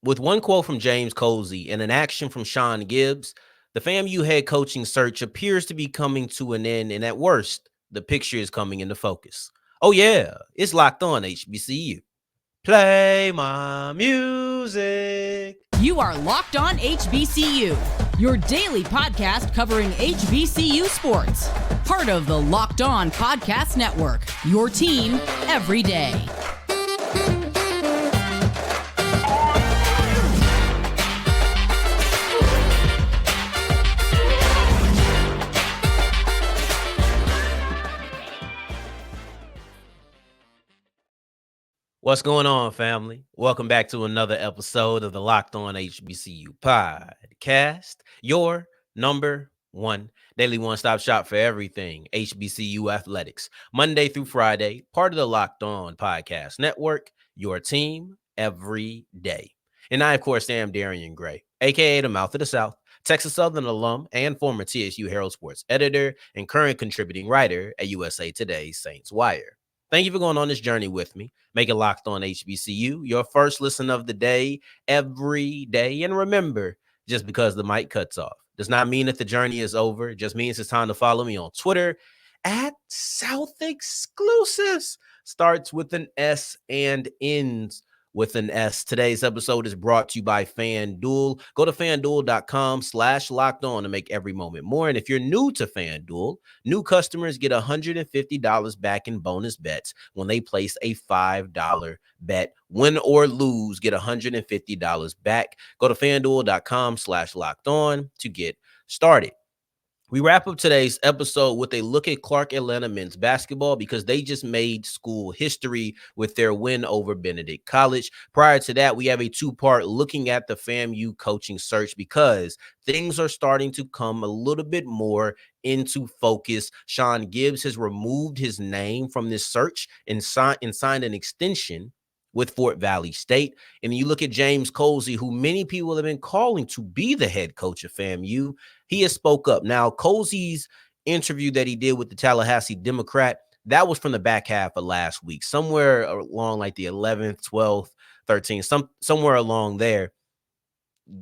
With one quote from James Colzie and an action from Shawn Gibbs, the FAMU head coaching search appears to be coming to an end, and at worst, the picture is coming into focus. Oh yeah, it's locked on HBCU. Play my music. You are Locked On HBCU, your daily podcast covering HBCU sports. Part of the Locked On Podcast Network, your team every day. What's going on, family? Welcome back to another episode of the Locked On HBCU podcast, your number one daily one-stop shop for everything HBCU athletics, Monday through Friday, part of the Locked On Podcast Network, your team every day. And I, of course, am Darian Gray, a.k.a. the Mouth of the South, Texas Southern alum and former TSU Herald Sports editor and current contributing writer at USA Today's Saints Wire. Thank you for going on this journey with me. Make it Locked On HBCU, your first listen of the day, every day. And remember, just because the mic cuts off does not mean that the journey is over. It just means it's time to follow me on Twitter at South Exclusives. Starts with an S and ends with an S. Today's episode is brought to you by FanDuel. Go to FanDuel.com/lockedon to make every moment more. And if you're new to FanDuel, new customers get $150 back in bonus bets when they place a $5 bet. Win or lose, get $150 back. Go to FanDuel.com/lockedon to get started. We wrap up today's episode with a look at Clark Atlanta men's basketball because they just made school history with their win over Benedict College. Prior to that, we have a two-part looking at the FAMU coaching search because things are starting to come a little bit more into focus. Shawn Gibbs has removed his name from this search and signed an extension with Fort Valley State. And you look at James Colzie, who many people have been calling to be the head coach of FAMU. He has spoke up. Now, Colzie's interview that he did with the Tallahassee Democrat, that was from the back half of last week, somewhere along like the 11th, 12th, 13th, somewhere along there.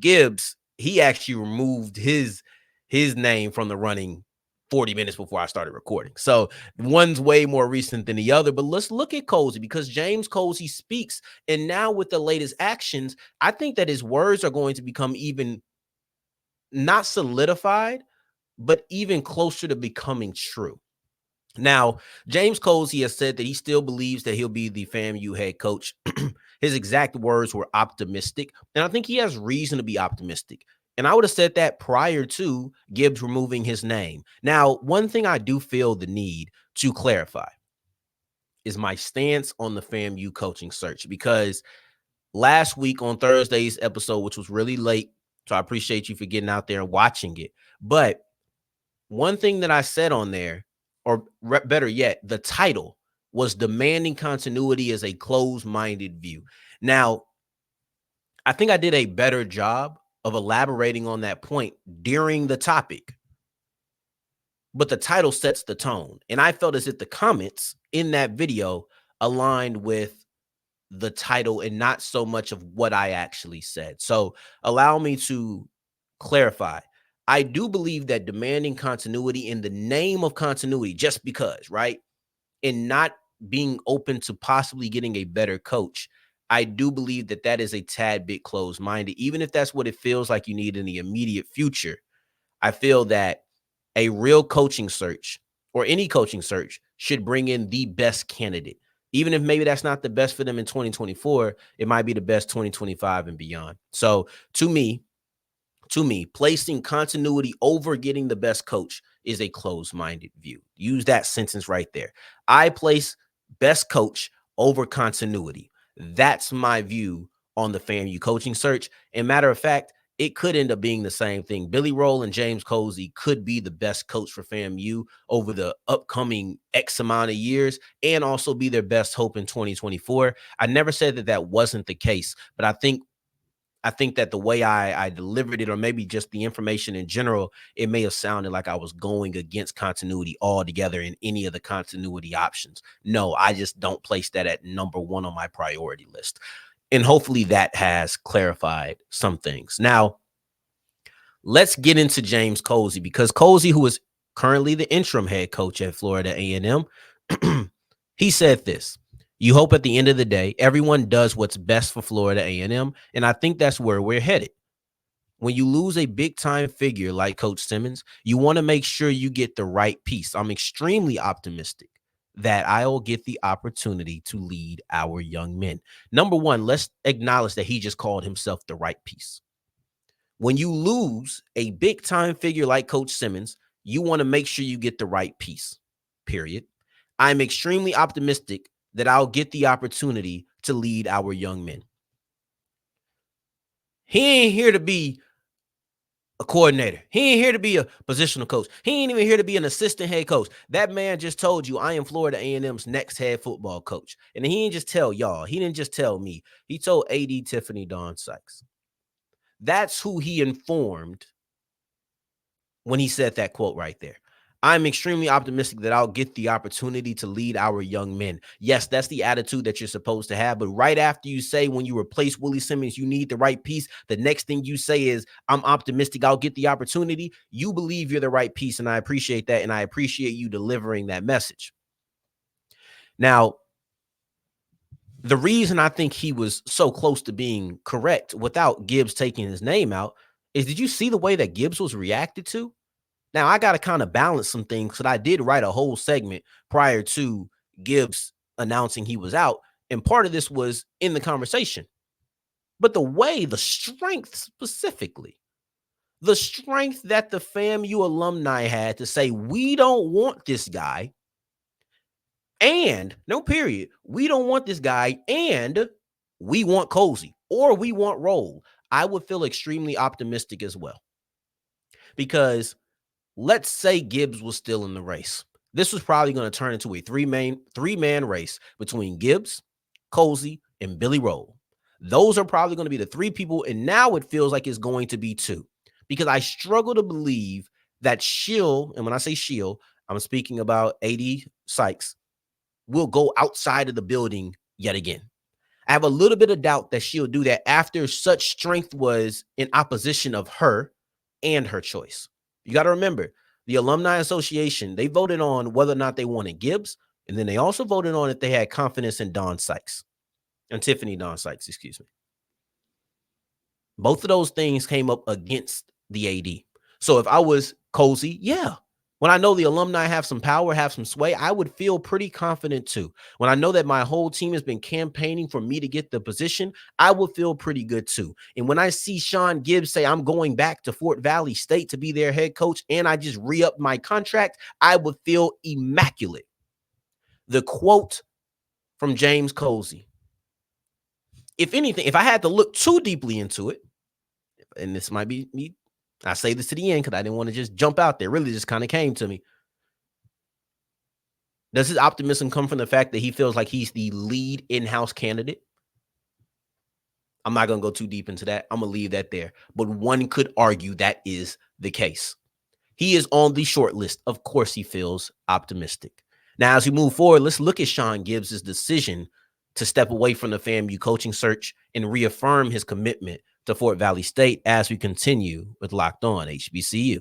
Gibbs, he actually removed his name from the running 40 minutes before I started recording. So one's way more recent than the other. But let's look at Colzie because James Colzie speaks. And now with the latest actions, I think that his words are going to become even not solidified, but even closer to becoming true. Now, James Colzie has said that he still believes that he'll be the FAMU head coach. His exact words were optimistic, and I think he has reason to be optimistic. And I would have said that prior to Gibbs removing his name. Now, one thing I do feel the need to clarify is my stance on the FAMU coaching search, because last week on Thursday's episode, which was really late, so I appreciate you for getting out there and watching it. But one thing that I said on there, or better yet, the title was demanding continuity as a closed-minded view. Now, I think I did a better job of elaborating on that point during the topic, but the title sets the tone. And I felt as if the comments in that video aligned with the title and not so much of what I actually said. So allow me to clarify. I do believe that demanding continuity in the name of continuity, just because, right? And not being open to possibly getting a better coach, I do believe that that is a tad bit closed-minded. Even if that's what it feels like you need in the immediate future, I feel that a real coaching search or any coaching search should bring in the best candidate. Even if maybe that's not the best for them in 2024, it might be the best 2025 and beyond. So to me, placing continuity over getting the best coach is a closed-minded view. Use that sentence right there. I place best coach over continuity. That's my view on the FAMU coaching search. And matter of fact, it could end up being the same thing. Billy Roll and James Colzie could be the best coach for FAMU over the upcoming X amount of years and also be their best hope in 2024. I never said that that wasn't the case, but I think that the way I delivered it, or maybe just the information in general, it may have sounded like I was going against continuity altogether in any of the continuity options. No, I just don't place that at number one on my priority list. And hopefully that has clarified some things. Now, let's get into James Colzie, because Colzie, who is currently the interim head coach at Florida A&M, he said this: you hope at the end of the day, everyone does what's best for Florida A&M, and I think that's where we're headed. When you lose a big-time figure like Coach Simmons, you want to make sure you get the right piece. I'm extremely optimistic that I'll get the opportunity to lead our young men. Number one, let's acknowledge that he just called himself the right piece. When you lose a big-time figure like Coach Simmons, you want to make sure you get the right piece, period. I'm extremely optimistic that I'll get the opportunity to lead our young men. He ain't here to be a coordinator. He ain't here to be a positional coach. He ain't even here to be an assistant head coach. That man just told you I am Florida A&M's next head football coach. And he didn't just tell y'all. He didn't just tell me. He told AD Tiffany Dawn Sykes. That's who he informed when he said that quote right there. I'm extremely optimistic that I'll get the opportunity to lead our young men. Yes, that's the attitude that you're supposed to have. But right after you say, when you replace Willie Simmons, you need the right piece, the next thing you say is, I'm optimistic I'll get the opportunity. You believe you're the right piece, and I appreciate that, and I appreciate you delivering that message. Now, the reason I think he was so close to being correct without Gibbs taking his name out is, did you see the way that Gibbs was reacted to? Now, I got to kind of balance some things, because I did write a whole segment prior to Gibbs announcing he was out, and part of this was in the conversation. But the way, the strength specifically, the strength that the FAMU alumni had to say, we don't want this guy, and no period, we don't want this guy, and we want Colzie, or we want Roll, I would feel extremely optimistic as well. Because let's say Gibbs was still in the race. This was probably going to turn into a three-man race between Gibbs, Colzie, and Billy Roll. Those are probably going to be the three people, and now it feels like it's going to be two, because I struggle to believe that Shield, and when I say Shield, I'm speaking about AD Sykes, will go outside of the building yet again. I have a little bit of doubt that she'll do that after such strength was in opposition of her and her choice. You got to remember, the Alumni Association, they voted on whether or not they wanted Gibbs, and then they also voted on if they had confidence in Dawn Sykes, and Tiffany Dawn Sykes, excuse me. Both of those things came up against the AD. So if I was Colzie, yeah, when I know the alumni have some power, have some sway, I would feel pretty confident too. When I know that my whole team has been campaigning for me to get the position, I would feel pretty good too. And when I see Shawn Gibbs say, I'm going back to Fort Valley State to be their head coach, and I just re-up my contract, I would feel immaculate. The quote from James Colzie, if anything, if I had to look too deeply into it, and this might be me, I say this to the end because I didn't want to just jump out there. Really just kind of came to me. Does his optimism come from the fact that he feels like he's the lead in-house candidate? I'm not going to go too deep into that. I'm going to leave that there. But one could argue that is the case. He is on the short list. Of course, he feels optimistic. Now, as we move forward, let's look at Shawn Gibbs' decision to step away from the FAMU coaching search and reaffirm his commitment to Fort Valley State as we continue with Locked On HBCU.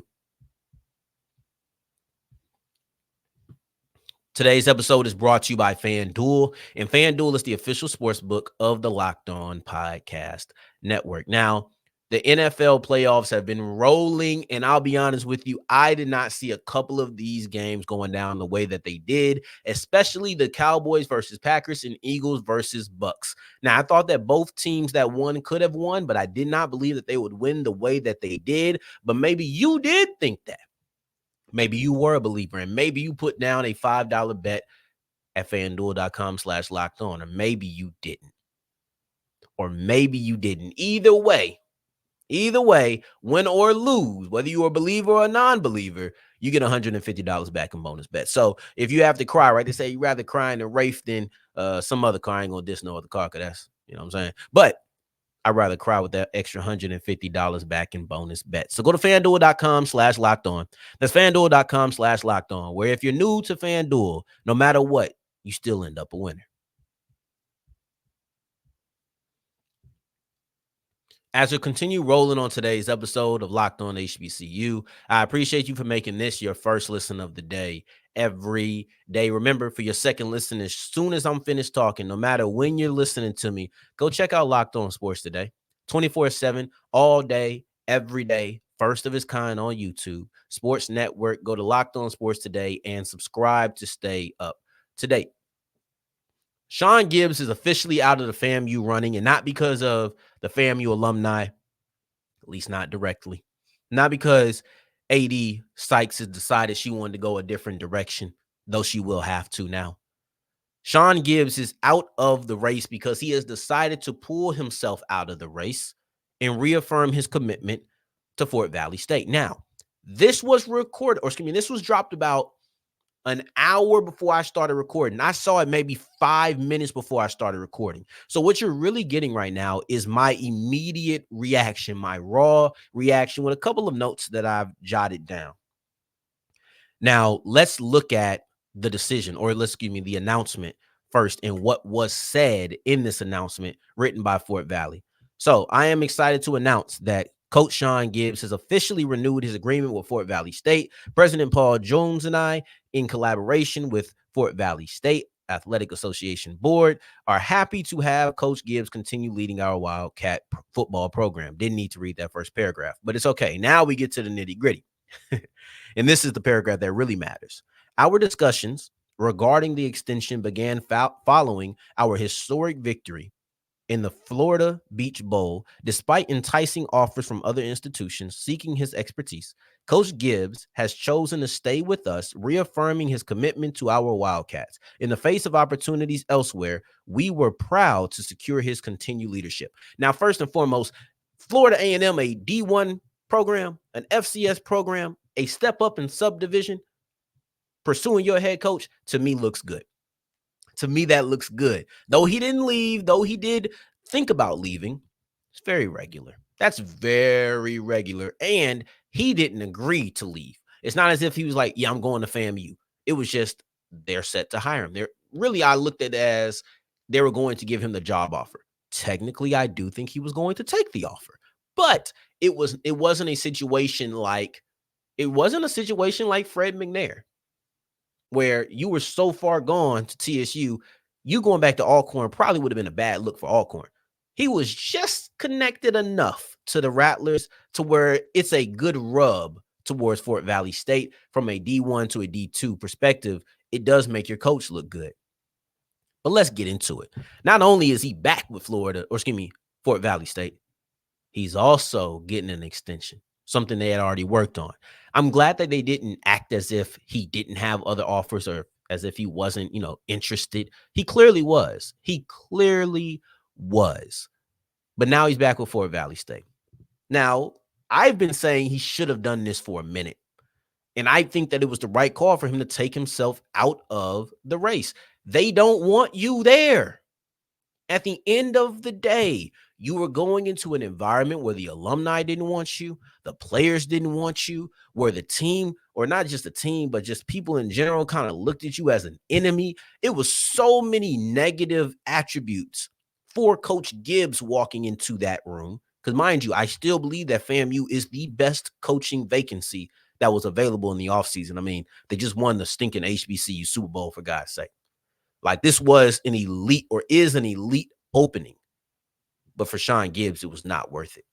Today's episode is brought to you by FanDuel, and FanDuel is the official sportsbook of the Locked On Podcast Network. Now, the NFL playoffs have been rolling, and I'll be honest with you, I did not see a couple of these games going down the way that they did, especially the Cowboys versus Packers and Eagles versus Bucks. Now, I thought that both teams that won could have won, but I did not believe that they would win the way that they did. But maybe you did think that. Maybe you were a believer, and maybe you put down a $5 bet at FanDuel.com/locked on, or maybe you didn't. Or maybe you didn't. Either way, win or lose, whether you're a believer or a non-believer, you get $150 back in bonus bet. So if you have to cry, right, they say you'd rather cry in the Wraith than some other car. I ain't going to diss no other car, because that's, you know what I'm saying? But I'd rather cry with that extra $150 back in bonus bet. So go to FanDuel.com/locked on. That's FanDuel.com/locked on, where if you're new to FanDuel, no matter what, you still end up a winner. As we continue rolling on today's episode of Locked On HBCU, I appreciate you for making this your first listen of the day every day. Remember, for your second listen, as soon as I'm finished talking, no matter when you're listening to me, go check out Locked On Sports Today, 24/7, all day, every day, first of its kind on YouTube, Sports Network. Go to Locked On Sports Today and subscribe to stay up to date. Shawn Gibbs is officially out of the FAMU running, and not because of the FAMU alumni, at least not directly. Not because AD Sykes has decided she wanted to go a different direction, though she will have to now. Shawn Gibbs is out of the race because he has decided to pull himself out of the race and reaffirm his commitment to Fort Valley State. Now, this was this was dropped about an hour before I started recording. I saw it maybe 5 minutes before I started recording. So what you're really getting right now is my immediate reaction, my raw reaction with a couple of notes that I've jotted down. Now, let's look at the decision, or the announcement first, and what was said in this announcement written by Fort Valley. So I am excited to announce that Coach Shawn Gibbs has officially renewed his agreement with Fort Valley State. President Paul Jones and I, in collaboration with Fort Valley State Athletic Association Board, are happy to have Coach Gibbs continue leading our Wildcat football program. Didn't need to read that first paragraph, but it's okay. Now we get to the nitty gritty. And this is the paragraph that really matters. Our discussions regarding the extension began following our historic victory in the Florida Beach Bowl. Despite enticing offers from other institutions seeking his expertise, Coach Gibbs has chosen to stay with us, reaffirming his commitment to our Wildcats. In the face of opportunities elsewhere, we were proud to secure his continued leadership. Now, first and foremost, Florida A&M, a D1 program, an FCS program, a step up in subdivision, pursuing your head coach, to me looks good. To me, that looks good. Though he didn't leave, though he did think about leaving, it's very regular. That's very regular. And he didn't agree to leave. It's not as if he was like, yeah, I'm going to FAMU. It was just they're set to hire him. I looked at it as they were going to give him the job offer. Technically, I do think he was going to take the offer. But it wasn't a situation like Fred McNair, where you were so far gone to TSU, you going back to Alcorn probably would have been a bad look for Alcorn. He was just connected enough to the Rattlers to where it's a good rub towards Fort Valley State. From a D1 to a D2 perspective, it does make your coach look good. But let's get into it. Not only is he back with Fort Valley State, he's also getting an extension, something they had already worked on. I'm glad that they didn't act as if he didn't have other offers or as if he wasn't, interested. He clearly was. But now he's back with Fort Valley State. Now, I've been saying he should have done this for a minute. And I think that it was the right call for him to take himself out of the race. They don't want you there. At the end of the day, you were going into an environment where the alumni didn't want you, the players didn't want you, where the team, or not just the team, but just people in general kind of looked at you as an enemy. It was so many negative attributes for Coach Gibbs walking into that room. Because mind you, I still believe that FAMU is the best coaching vacancy that was available in the offseason. I mean, they just won the stinking HBCU Super Bowl, for God's sake. Like, this was an elite, or is an elite opening. But for Shawn Gibbs, it was not worth it.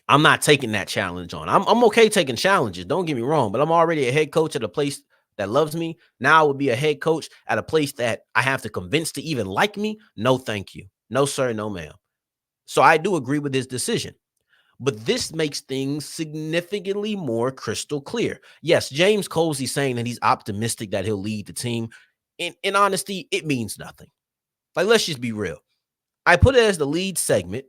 I'm not taking that challenge on. I'm okay taking challenges. Don't get me wrong, but I'm already a head coach at a place that loves me. Now I would be a head coach at a place that I have to convince to even like me. No, thank you. No, sir. No, ma'am. So I do agree with this decision. But this makes things significantly more crystal clear. Yes, James Colzie saying that he's optimistic that he'll lead the team. In honesty, it means nothing. Like, let's just be real. I put it as the lead segment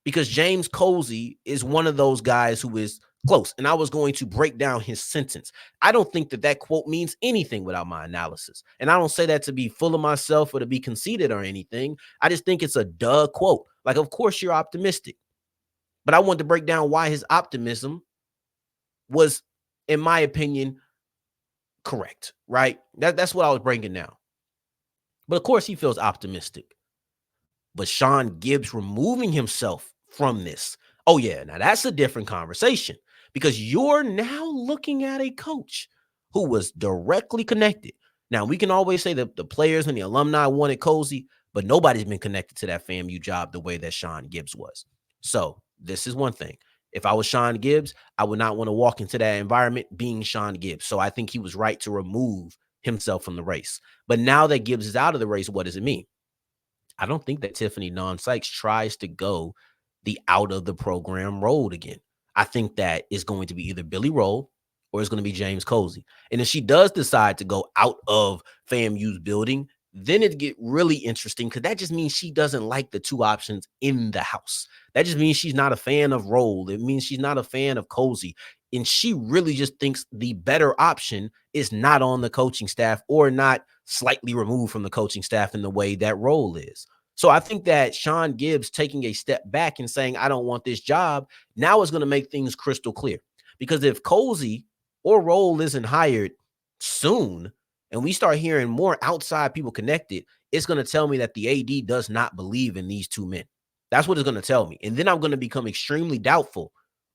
because James Colzie is one of those guys who is close. And I was going to break down his sentence. I don't think that quote means anything without my analysis. And I don't say that to be full of myself or to be conceited or anything. I just think it's a duh quote. Like, of course you're optimistic. But I want to break down why his optimism was, in my opinion, correct, right? That's what I was breaking down. But of course he feels optimistic. But Shawn Gibbs removing himself from this. Oh, yeah. Now that's a different conversation because you're now looking at a coach who was directly connected. Now, we can always say that the players and the alumni wanted Colzie, but nobody's been connected to that FAMU job the way that Shawn Gibbs was. So this is one thing. If I was Shawn Gibbs, I would not want to walk into that environment being Shawn Gibbs. So I think he was right to remove himself from the race. But now that Gibbs is out of the race, what does it mean? I don't think that Tiffany Non-Sykes tries to go the out of the program road again. I think that is going to be either Billy Roll or it's going to be James Colzie. And if she does decide to go out of FAMU's building, then it get really interesting because that just means she doesn't like the two options in the house. That just means she's not a fan of Roll. It means she's not a fan of Colzie. And she really just thinks the better option is not on the coaching staff or not slightly removed from the coaching staff in the way that Roll is. So I think that Shawn Gibbs taking a step back and saying, I don't want this job, now is going to make things crystal clear. Because if Colzie or Roll isn't hired soon, and we start hearing more outside people connected, it's going to tell me that the AD does not believe in these two men. That's what it's going to tell me. And then I'm going to become extremely doubtful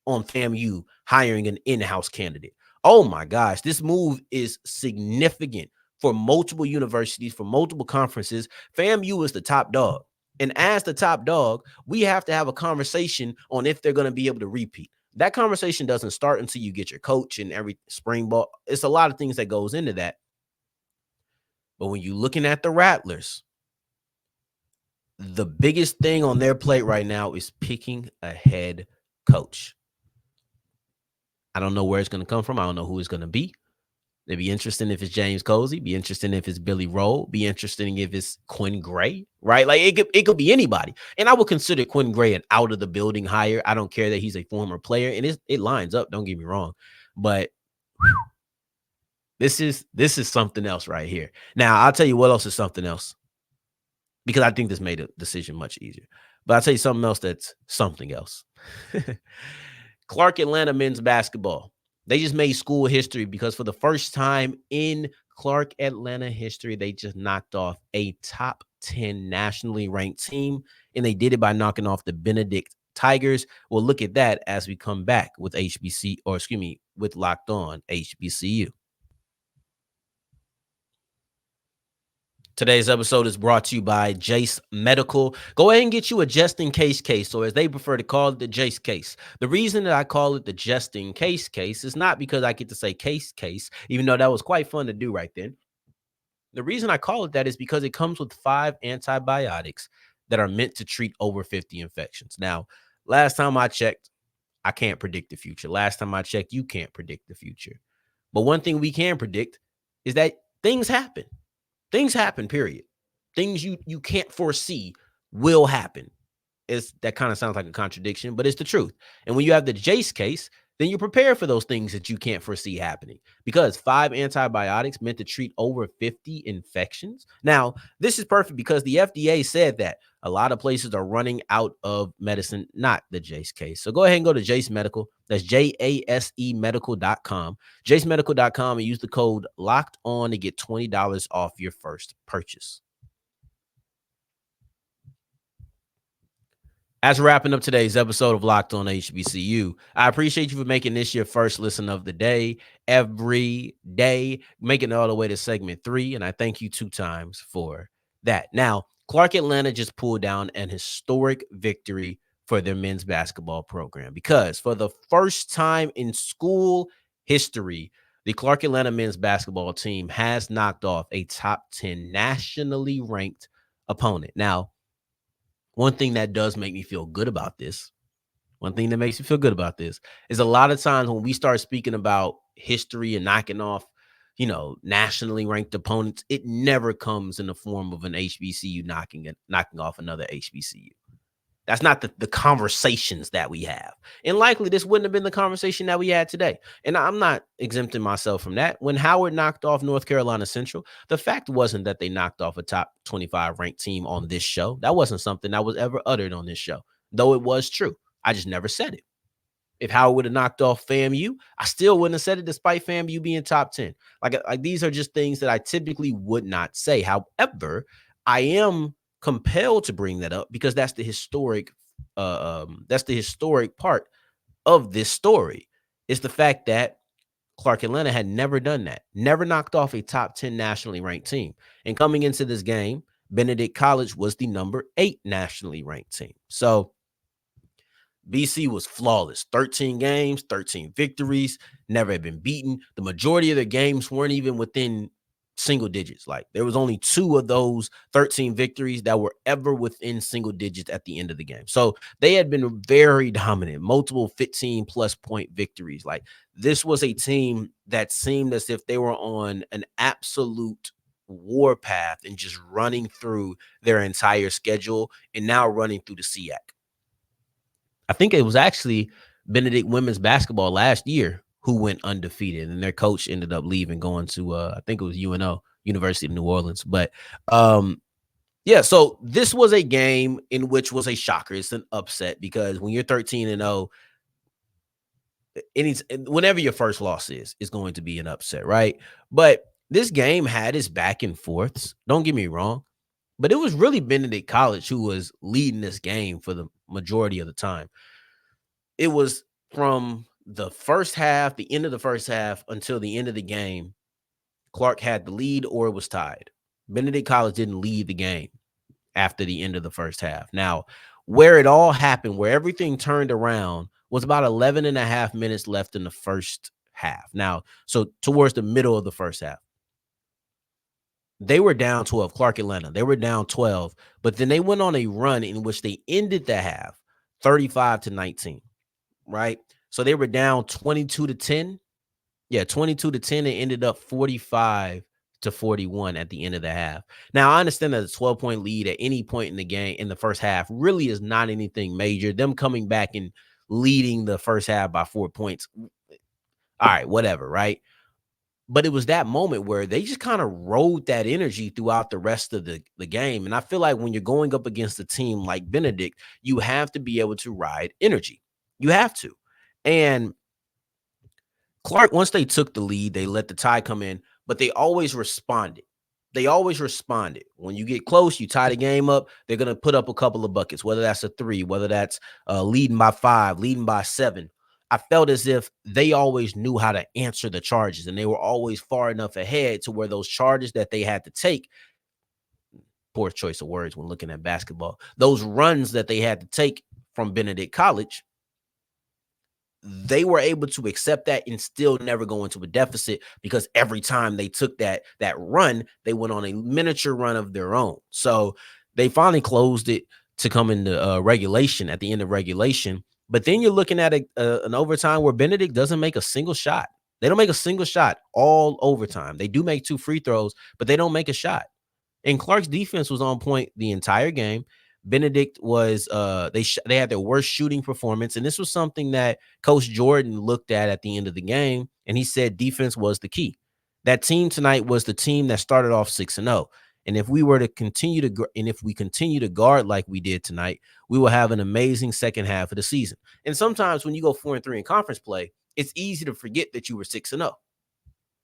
on FAMU hiring an in-house candidate. Oh my gosh, this move is significant for multiple universities, for multiple conferences. FAMU is the top dog. And as the top dog, we have to have a conversation on if they're going to be able to repeat. That conversation doesn't start until you get your coach and every spring ball. It's a lot of things that goes into that. But when you're looking at the Rattlers, the biggest thing on their plate right now is picking a head coach. I don't know where it's going to come from. I don't know who it's going to be. It'd be interesting if it's James Colzie. Be interesting if it's Billy Roll. Be interesting if it's Quinn Gray, right? Like it could be anybody. And I would consider Quinn Gray an out of the building hire. I don't care that he's a former player, and it lines up. Don't get me wrong, but this is something else right here. Now I'll tell you what else is something else, because I think this made a decision much easier. But I'll tell you something else that's something else. Clark Atlanta men's basketball. They just made school history because for the first time in Clark Atlanta history, they just knocked off a top 10 nationally ranked team, and they did it by knocking off the Benedict Tigers. We'll look at that as we come back with with Locked On HBCU. Today's episode is brought to you by Jase Medical. Go ahead and get you a just-in-case case, or as they prefer to call it, the Jase case. The reason that I call it the just-in-case case is not because I get to say case, even though that was quite fun to do right then. The reason I call it that is because it comes with 5 antibiotics that are meant to treat over 50 infections. Now, last time I checked, I can't predict the future. Last time I checked, you can't predict the future. But one thing we can predict is that things happen. Things happen, period. Things you can't foresee will happen. That kind of sounds like a contradiction, but it's the truth. And when you have the Jase case, then you're prepared for those things that you can't foresee happening, because 5 antibiotics meant to treat over 50 infections. Now, this is perfect because the FDA said that a lot of places are running out of medicine, not the Jase case. So go ahead and go to Jase Medical. That's JASE medical.com, jasemedical.com, and use the code Locked On to get $20 off your first purchase. As we're wrapping up today's episode of Locked On HBCU, I appreciate you for making this your first listen of the day, every day, making it all the way to segment 3, and I thank you 2 times for that. Now, Clark Atlanta just pulled down an historic victory for their men's basketball program, because for the first time in school history, the Clark Atlanta men's basketball team has knocked off a top 10 nationally ranked opponent. Now, one thing that does make me feel good about this, is a lot of times when we start speaking about history and knocking off, nationally ranked opponents, it never comes in the form of an HBCU knocking off another HBCU. That's not the conversations that we have. And likely this wouldn't have been the conversation that we had today. And I'm not exempting myself from that. When Howard knocked off North Carolina Central, the fact wasn't that they knocked off a top 25 ranked team on this show. That wasn't something that was ever uttered on this show, though it was true. I just never said it. If Howard would have knocked off FAMU, I still wouldn't have said it despite FAMU being top 10. Like these are just things that I typically would not say. However, I am compelled to bring that up because that's the historic that's the historic part of this story. Is the fact that Clark Atlanta had never done that, never knocked off a top 10 nationally ranked team. And coming into this game, Benedict College was the number 8 nationally ranked team. So BC was flawless. 13 games, 13 victories, never had been beaten. The majority of their games weren't even within single digits. Like there was only 2 of those 13 victories that were ever within single digits at the end of the game. So they had been very dominant, multiple 15 plus point victories. Like this was a team that seemed as if they were on an absolute war path and just running through their entire schedule and now running through the SEAC. I think it was actually Benedict women's basketball last year who went undefeated, and their coach ended up leaving, going to I think it was UNO, University of New Orleans. But yeah, so this was a game in which was a shocker. It's an upset because when you're 13-0, whenever your first loss is going to be an upset, right? But this game had its back and forths. Don't get me wrong, but it was really Benedict College who was leading this game for the majority of the time. It was from the first half, the end of the first half, until the end of the game, Clark had the lead or it was tied. Benedict College didn't lead the game after the end of the first half. Now, where it all happened, where everything turned around, was about 11 and a half minutes left in the first half. Now, so towards the middle of the first half, they were down 12, Clark Atlanta. They were down 12, but then they went on a run in which they ended the half 35-19, right? So they were down 22-10. Yeah, 22-10. It ended up 45-41 at the end of the half. Now, I understand that a 12-point lead at any point in the game in the first half really is not anything major. Them coming back and leading the first half by 4 points. All right, whatever, right? But it was that moment where they just kind of rode that energy throughout the rest of the game. And I feel like when you're going up against a team like Benedict, you have to be able to ride energy. You have to. And Clark, once they took the lead, they let the tie come in, but they always responded. They always responded. When you get close, you tie the game up, they're going to put up a couple of buckets, whether that's a 3, whether that's leading by 5, leading by 7. I felt as if they always knew how to answer the charges, and they were always far enough ahead to where those charges that they had to take, poor choice of words when looking at basketball, those runs that they had to take from Benedict College, they were able to accept that and still never go into a deficit, because every time they took that run, they went on a miniature run of their own. So they finally closed it to come into regulation at the end of regulation. But then you're looking at an overtime where Benedict doesn't make a single shot. They don't make a single shot all overtime. They do make 2 free throws, but they don't make a shot. And Clark's defense was on point the entire game. Benedict was they had their worst shooting performance, and this was something that Coach Jordan looked at the end of the game, and he said defense was the key. That team tonight was the team that started off 6-0. And if we continue to guard like we did tonight, we will have an amazing second half of the season. And sometimes when you go 4-3 in conference play, it's easy to forget that you were 6-0.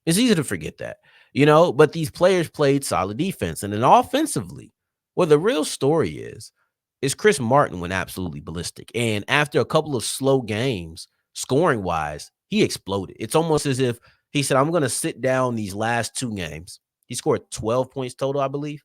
It's easy to forget that, but these players played solid defense. And then offensively, well, the real story is Chris Martin went absolutely ballistic. And after a couple of slow games, scoring-wise, he exploded. It's almost as if he said, I'm going to sit down these last 2 games. He scored 12 points total, I believe.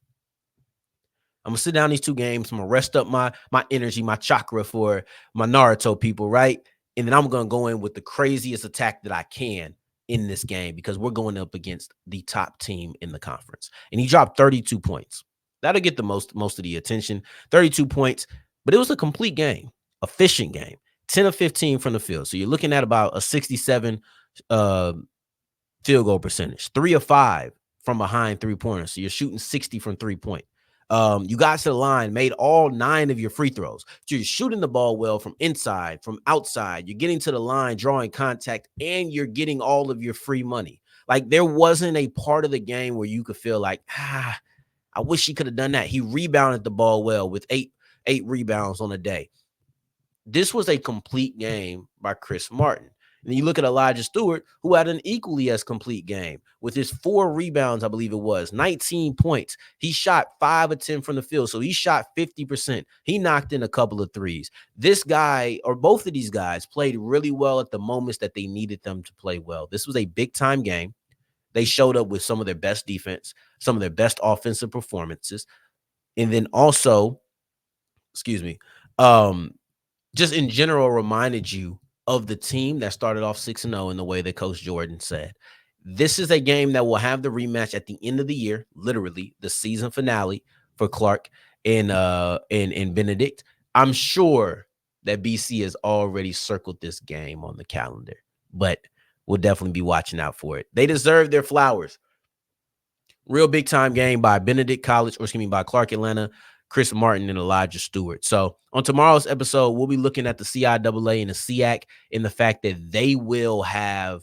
I'm going to sit down these 2 games. I'm going to rest up my energy, my chakra for my Naruto people, right? And then I'm going to go in with the craziest attack that I can in this game, because we're going up against the top team in the conference. And he dropped 32 points. That'll get the most of the attention. 32 points, but it was a complete game, efficient game. 10 of 15 from the field. So you're looking at about a 67 field goal percentage. 3 of 5 from behind 3-pointers. So you're shooting 60 from 3-point. You got to the line, made all 9 of your free throws. So you're shooting the ball well from inside, from outside. You're getting to the line, drawing contact, and you're getting all of your free money. Like, there wasn't a part of the game where you could feel like, I wish he could have done that. He rebounded the ball well with 8 rebounds on a day. This was a complete game by Chris Martin. And you look at Elijah Stewart, who had an equally as complete game with his 4 rebounds, I believe it was, 19 points. He shot 5 of 10 from the field, so he shot 50%. He knocked in a couple of threes. This guy, or both of these guys, played really well at the moments that they needed them to play well. This was a big-time game. They showed up with some of their best defense, some of their best offensive performances, and then also, just in general reminded you of the team that started off 6-0 in the way that Coach Jordan said. This is a game that will have the rematch at the end of the year, literally the season finale for Clark and Benedict. I'm sure that BC has already circled this game on the calendar, but we'll definitely be watching out for it. They deserve their flowers. Real big time game by Benedict College, by Clark Atlanta, Chris Martin, and Elijah Stewart. So on tomorrow's episode, we'll be looking at the CIAA and the SEAC and the fact that they will have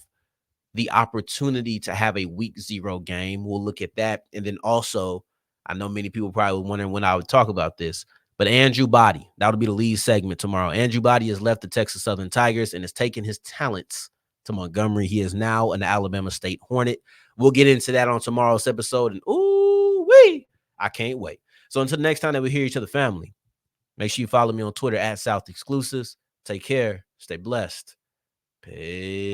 the opportunity to have a week 0 game. We'll look at that. And then also, I know many people probably wondering when I would talk about this, but Andrew Body, that'll be the lead segment tomorrow. Andrew Body has left the Texas Southern Tigers and has taken his talents to Montgomery. He is now an Alabama State Hornet. We'll get into that on tomorrow's episode. And ooh-wee, I can't wait. So until the next time that we hear each other, family, make sure you follow me on Twitter at South Exclusives. Take care. Stay blessed. Peace.